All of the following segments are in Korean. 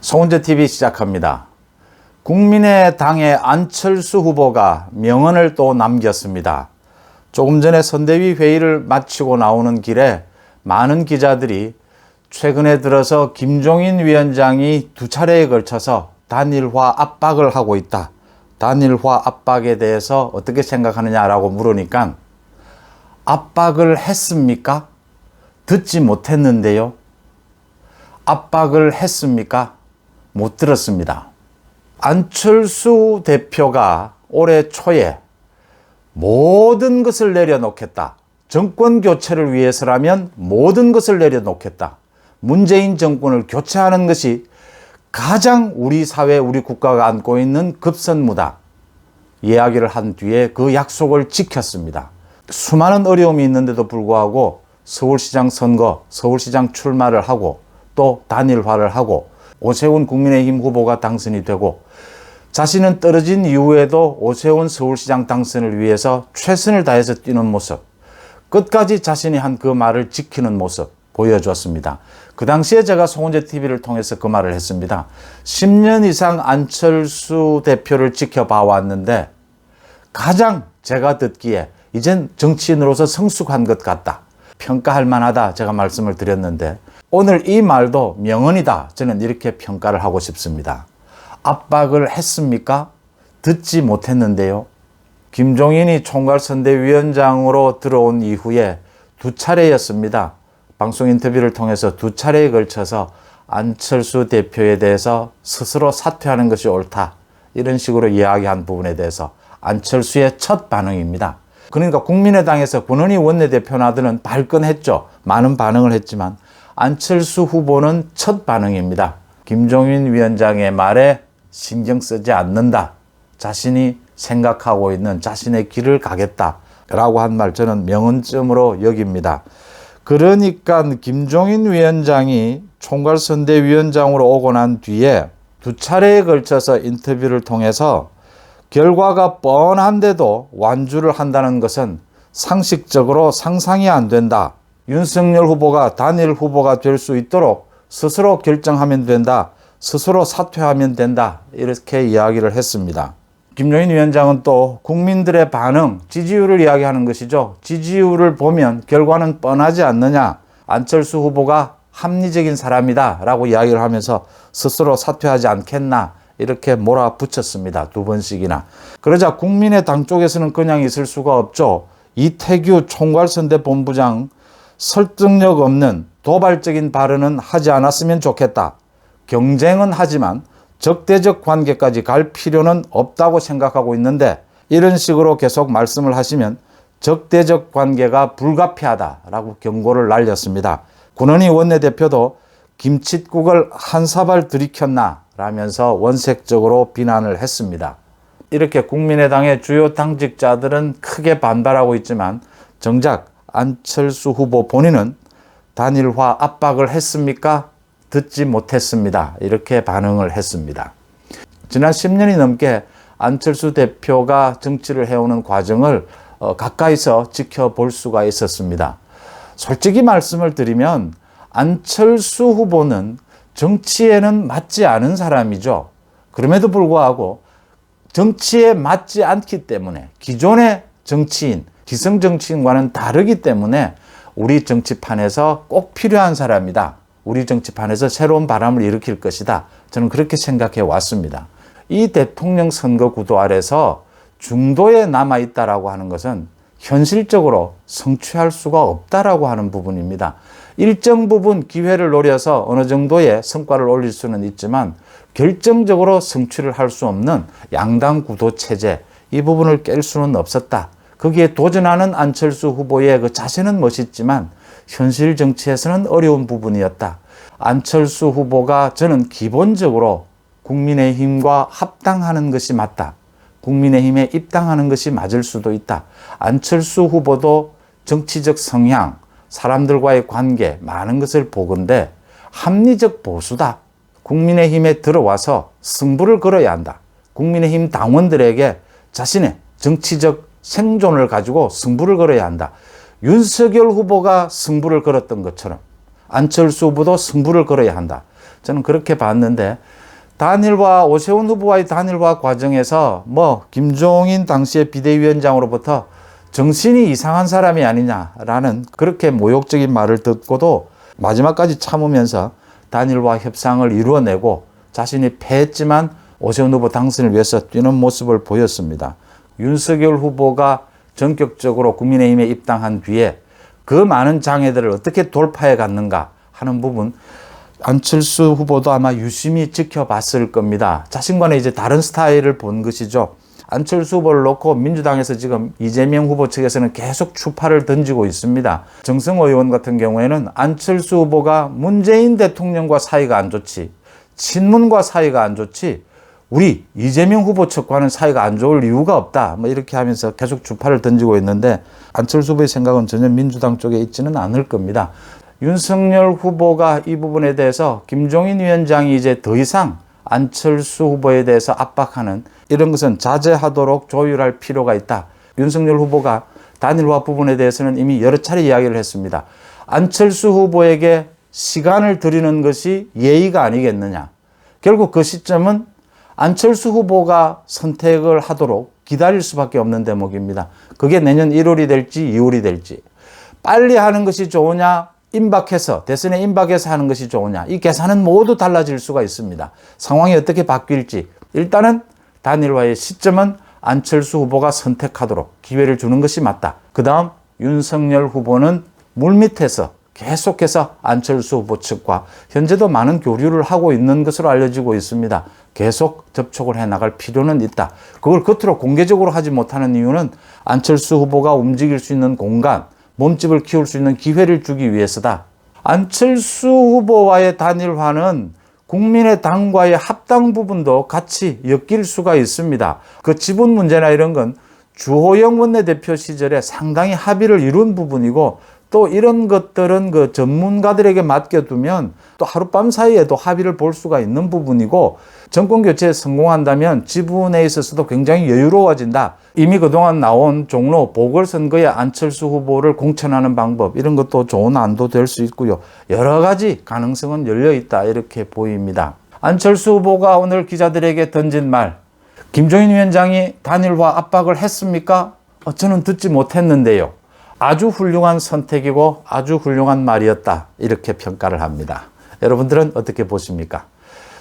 송은재TV 시작합니다. 국민의당의 안철수 후보가 명언을 또 남겼습니다. 조금 전에 선대위 회의를 마치고 나오는 길에 많은 기자들이 최근에 들어서 김종인 위원장이 두 차례에 걸쳐서 단일화 압박을 하고 있다. 단일화 압박에 대해서 어떻게 생각하느냐라고 물으니까 압박을 했습니까? 듣지 못했는데요. 압박을 했습니까? 못 들었습니다. 안철수 대표가 올해 초에 모든 것을 내려놓겠다. 정권 교체를 위해서라면 모든 것을 내려놓겠다. 문재인 정권을 교체하는 것이 가장 우리 사회, 우리 국가가 안고 있는 급선무다. 이야기를 한 뒤에 그 약속을 지켰습니다. 수많은 어려움이 있는데도 불구하고 서울시장 선거, 서울시장 출마를 하고 또 단일화를 하고 오세훈 국민의힘 후보가 당선이 되고 자신은 떨어진 이후에도 오세훈 서울시장 당선을 위해서 최선을 다해서 뛰는 모습, 끝까지 자신이 한 그 말을 지키는 모습 보여줬습니다. 그 당시에 제가 송은재TV를 통해서 그 말을 했습니다. 10년 이상 안철수 대표를 지켜봐 왔는데 가장 제가 듣기에 이젠 정치인으로서 성숙한 것 같다. 평가할 만하다 제가 말씀을 드렸는데 오늘 이 말도 명언이다. 저는 이렇게 평가를 하고 싶습니다. 압박을 했습니까? 듣지 못했는데요. 김종인이 총괄선대위원장으로 들어온 이후에 두 차례였습니다. 방송 인터뷰를 통해서 두 차례에 걸쳐서 안철수 대표에 대해서 스스로 사퇴하는 것이 옳다. 이런 식으로 이야기한 부분에 대해서 안철수의 첫 반응입니다. 그러니까 국민의당에서 권은희 원내대표나들은 발끈했죠. 많은 반응을 했지만 안철수 후보는 첫 반응입니다. 김종인 위원장의 말에 신경 쓰지 않는다. 자신이 생각하고 있는 자신의 길을 가겠다라고 한 말 저는 명언점으로 여깁니다. 그러니까 김종인 위원장이 총괄선대위원장으로 오고 난 뒤에 두 차례에 걸쳐서 인터뷰를 통해서 결과가 뻔한데도 완주를 한다는 것은 상식적으로 상상이 안 된다. 윤석열 후보가 단일 후보가 될 수 있도록 스스로 결정하면 된다. 스스로 사퇴하면 된다. 이렇게 이야기를 했습니다. 김종인 위원장은 또 국민들의 반응, 지지율을 이야기하는 것이죠. 지지율을 보면 결과는 뻔하지 않느냐. 안철수 후보가 합리적인 사람이다 라고 이야기를 하면서 스스로 사퇴하지 않겠나 이렇게 몰아붙였습니다. 두 번씩이나. 그러자 국민의당 쪽에서는 그냥 있을 수가 없죠. 이태규 총괄선대본부장 설득력 없는 도발적인 발언은 하지 않았으면 좋겠다. 경쟁은 하지만 적대적 관계까지 갈 필요는 없다고 생각하고 있는데 이런 식으로 계속 말씀을 하시면 적대적 관계가 불가피하다라고 경고를 날렸습니다. 권은희 원내대표도 김칫국을 한 사발 들이켰나 라면서 원색적으로 비난을 했습니다. 이렇게 국민의당의 주요 당직자들은 크게 반발하고 있지만 정작 안철수 후보 본인은 단일화 압박을 했습니까? 듣지 못했습니다. 이렇게 반응을 했습니다. 지난 10년이 넘게 안철수 대표가 정치를 해오는 과정을 가까이서 지켜볼 수가 있었습니다. 솔직히 말씀을 드리면 안철수 후보는 정치에는 맞지 않은 사람이죠. 그럼에도 불구하고 정치에 맞지 않기 때문에 기존의 정치인, 기성 정치인과는 다르기 때문에 우리 정치판에서 꼭 필요한 사람이다. 우리 정치판에서 새로운 바람을 일으킬 것이다. 저는 그렇게 생각해 왔습니다. 이 대통령 선거 구도 아래서 중도에 남아있다라고 하는 것은 현실적으로 성취할 수가 없다라고 하는 부분입니다. 일정 부분 기회를 노려서 어느 정도의 성과를 올릴 수는 있지만 결정적으로 성취를 할 수 없는 양당 구도 체제, 이 부분을 깰 수는 없었다. 거기에 도전하는 안철수 후보의 그 자세는 멋있지만 현실 정치에서는 어려운 부분이었다. 안철수 후보가 저는 기본적으로 국민의힘과 합당하는 것이 맞다. 국민의힘에 입당하는 것이 맞을 수도 있다. 안철수 후보도 정치적 성향, 사람들과의 관계, 많은 것을 보건대 합리적 보수다. 국민의힘에 들어와서 승부를 걸어야 한다. 국민의힘 당원들에게 자신의 정치적 생존을 가지고 승부를 걸어야 한다. 윤석열 후보가 승부를 걸었던 것처럼 안철수 후보도 승부를 걸어야 한다. 저는 그렇게 봤는데, 단일화, 오세훈 후보와의 단일화 과정에서 김종인 당시의 비대위원장으로부터 정신이 이상한 사람이 아니냐라는 그렇게 모욕적인 말을 듣고도 마지막까지 참으면서 단일화 협상을 이루어내고 자신이 패했지만 오세훈 후보 당선을 위해서 뛰는 모습을 보였습니다. 윤석열 후보가 전격적으로 국민의힘에 입당한 뒤에 그 많은 장애들을 어떻게 돌파해 갔는가 하는 부분, 안철수 후보도 아마 유심히 지켜봤을 겁니다. 자신과는 이제 다른 스타일을 본 것이죠. 안철수 후보를 놓고 민주당에서 지금 이재명 후보 측에서는 계속 추파를 던지고 있습니다. 정성호 의원 같은 경우에는 안철수 후보가 문재인 대통령과 사이가 안 좋지, 친문과 사이가 안 좋지, 우리 이재명 후보 측과는 사이가 안 좋을 이유가 없다, 이렇게 하면서 계속 주파를 던지고 있는데, 안철수 후보의 생각은 전혀 민주당 쪽에 있지는 않을 겁니다. 윤석열 후보가 이 부분에 대해서 김종인 위원장이 이제 더 이상 안철수 후보에 대해서 압박하는 이런 것은 자제하도록 조율할 필요가 있다. 윤석열 후보가 단일화 부분에 대해서는 이미 여러 차례 이야기를 했습니다. 안철수 후보에게 시간을 드리는 것이 예의가 아니겠느냐. 결국 그 시점은 안철수 후보가 선택을 하도록 기다릴 수밖에 없는 대목입니다. 그게 내년 1월이 될지 2월이 될지. 빨리 하는 것이 좋으냐, 임박해서, 대선에 임박해서 하는 것이 좋으냐, 이 계산은 모두 달라질 수가 있습니다. 상황이 어떻게 바뀔지. 일단은 단일화의 시점은 안철수 후보가 선택하도록 기회를 주는 것이 맞다. 그 다음 윤석열 후보는 물밑에서 계속해서 안철수 후보 측과 현재도 많은 교류를 하고 있는 것으로 알려지고 있습니다. 계속 접촉을 해나갈 필요는 있다. 그걸 겉으로 공개적으로 하지 못하는 이유는 안철수 후보가 움직일 수 있는 공간, 몸집을 키울 수 있는 기회를 주기 위해서다. 안철수 후보와의 단일화는 국민의당과의 합당 부분도 같이 엮일 수가 있습니다. 그 지분 문제나 이런 건 주호영 원내대표 시절에 상당히 합의를 이룬 부분이고, 또 이런 것들은 그 전문가들에게 맡겨두면 또 하룻밤 사이에도 합의를 볼 수가 있는 부분이고, 정권 교체에 성공한다면 지분에 있어서도 굉장히 여유로워진다. 이미 그동안 나온 종로 보궐선거에 안철수 후보를 공천하는 방법, 이런 것도 좋은 안도 될 수 있고요. 여러 가지 가능성은 열려있다, 이렇게 보입니다. 안철수 후보가 오늘 기자들에게 던진 말, 김종인 위원장이 단일화 압박을 했습니까? 저는 듣지 못했는데요. 아주 훌륭한 선택이고 아주 훌륭한 말이었다, 이렇게 평가를 합니다. 여러분들은 어떻게 보십니까?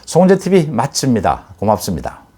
송은재TV 마칩니다. 고맙습니다.